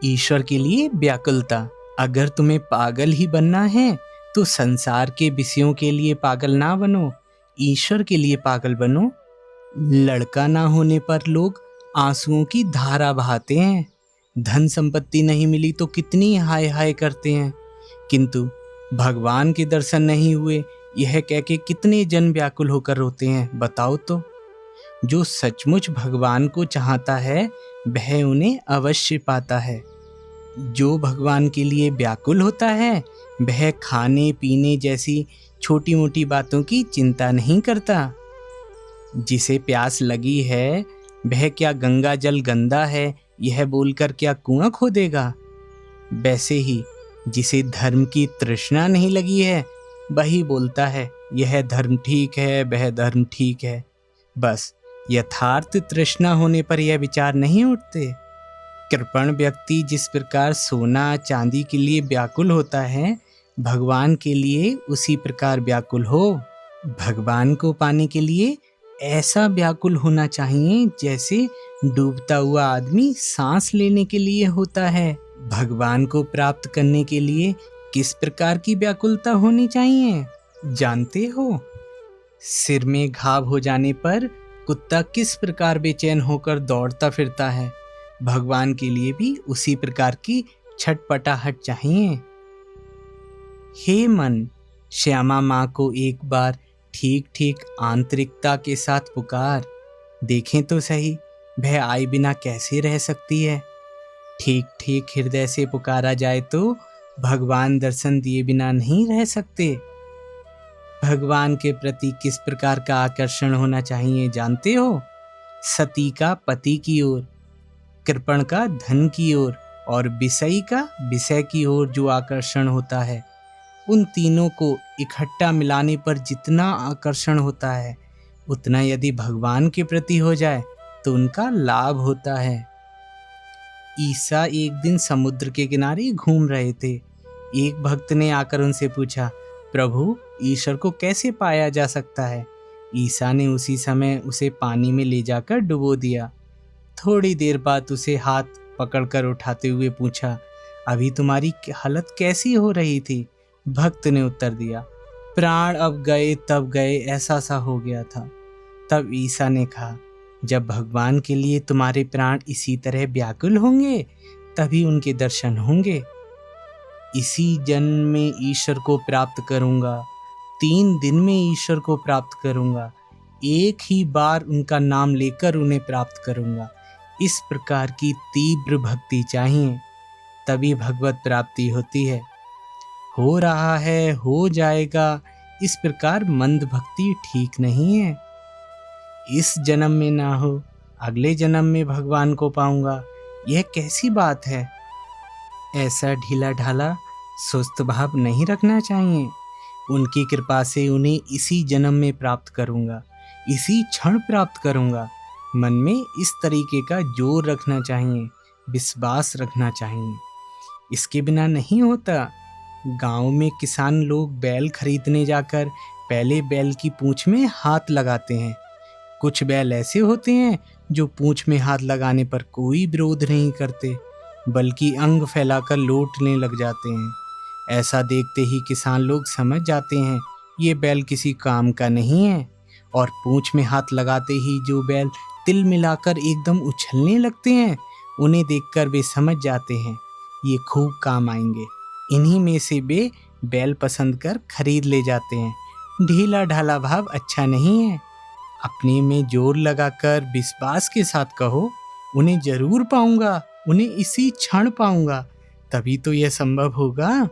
ईश्वर के लिए व्याकुलता। अगर तुम्हें पागल ही बनना है तो संसार के विषयों के लिए पागल ना बनो, ईश्वर के लिए पागल बनो। लड़का ना होने पर लोग आंसुओं की धारा बहाते हैं, धन संपत्ति नहीं मिली तो कितनी हाय हाय करते हैं, किंतु भगवान के दर्शन नहीं हुए यह कह के कितने जन व्याकुल होकर रोते हैं। बताओ तो। जो सचमुच भगवान को चाहता है वह उन्हें अवश्य पाता है। जो भगवान के लिए व्याकुल होता है वह खाने पीने जैसी छोटी मोटी बातों की चिंता नहीं करता। जिसे प्यास लगी है वह क्या गंगा जल गंदा है यह बोलकर क्या कुआं खोदेगा। वैसे ही जिसे धर्म की तृष्णा नहीं लगी है वही बोलता है यह धर्म ठीक है, वह धर्म ठीक है। बस यथार्थ तृष्णा होने पर यह विचार नहीं उठते। कृपण व्यक्ति जिस प्रकार सोना चांदी के लिए व्याकुल होता है, भगवान के लिए उसी प्रकार व्याकुल हो। भगवान को पाने के लिए ऐसा व्याकुल होना चाहिए जैसे डूबता हुआ आदमी सांस लेने के लिए होता है। भगवान को प्राप्त करने के लिए किस प्रकार की व्याकुलता होनी चाहिए जानते हो? सिर में घाव हो जाने पर कुत्ता किस प्रकार बेचैन होकर दौड़ता फिरता है, भगवान के लिए भी उसी प्रकार की छटपटाहट चाहिए। हे मन, श्यामा माँ को एक बार ठीक ठीक आंतरिकता के साथ पुकार। देखें तो सही वह आए बिना कैसे रह सकती है। ठीक ठीक हृदय से पुकारा जाए तो भगवान दर्शन दिए बिना नहीं रह सकते। भगवान के प्रति किस प्रकार का आकर्षण होना चाहिए जानते हो? सती का पति की ओर, कृपण का धन की ओर और विषयी का विषय की ओर जो आकर्षण होता है, उन तीनों को इकट्ठा मिलाने पर जितना आकर्षण होता है उतना यदि भगवान के प्रति हो जाए तो उनका लाभ होता है। ईसा एक दिन समुद्र के किनारे घूम रहे थे। एक भक्त ने आकर उनसे पूछा, प्रभु, ईश्वर को कैसे पाया जा सकता है? ईसा ने उसी समय उसे पानी में ले जाकर डुबो दिया। थोड़ी देर बाद उसे हाथ पकड़कर उठाते हुए पूछा, अभी तुम्हारी हालत कैसी हो रही थी? भक्त ने उत्तर दिया, प्राण अब गए तब गए ऐसा सा हो गया था। तब ईसा ने कहा, जब भगवान के लिए तुम्हारे प्राण इसी तरह व्याकुल होंगे तभी उनके दर्शन होंगे। इसी जन्म में ईश्वर को प्राप्त करूंगा, 3 दिन में ईश्वर को प्राप्त करूंगा, एक ही बार उनका नाम लेकर उन्हें प्राप्त करूंगा। इस प्रकार की तीव्र भक्ति चाहिए, तभी भगवत प्राप्ति होती है। हो रहा है, हो जाएगा, इस प्रकार मंद भक्ति ठीक नहीं है। इस जन्म में ना हो, अगले जन्म में भगवान को पाऊंगा, यह कैसी बात है? ऐसा ढीला ढाला सुस्त भाव नहीं रखना चाहिए। उनकी कृपा से उन्हें इसी जन्म में प्राप्त करूंगा, इसी क्षण प्राप्त करूंगा। मन में इस तरीके का जोर रखना चाहिए, विश्वास रखना चाहिए। इसके बिना नहीं होता। गांव में किसान लोग बैल खरीदने जाकर पहले बैल की पूंछ में हाथ लगाते हैं। कुछ बैल ऐसे होते हैं जो पूंछ में हाथ लगाने पर कोई विरोध नहीं करते, बल्कि अंग फैलाकर लौटने लग जाते हैं। ऐसा देखते ही किसान लोग समझ जाते हैं ये बैल किसी काम का नहीं है, और पूंछ में हाथ लगाते ही जो बैल तिल मिलाकर एकदम उछलने लगते हैं, उन्हें देखकर वे समझ जाते हैं ये खूब काम आएंगे। इन्हीं में से वे बैल पसंद कर खरीद ले जाते हैं। ढीला ढाला भाव अच्छा नहीं है। अपने में जोर लगाकर विश्वास के साथ कहो, उन्हें जरूर पाऊंगा, उन्हें इसी क्षण पाऊंगा, तभी तो यह संभव होगा।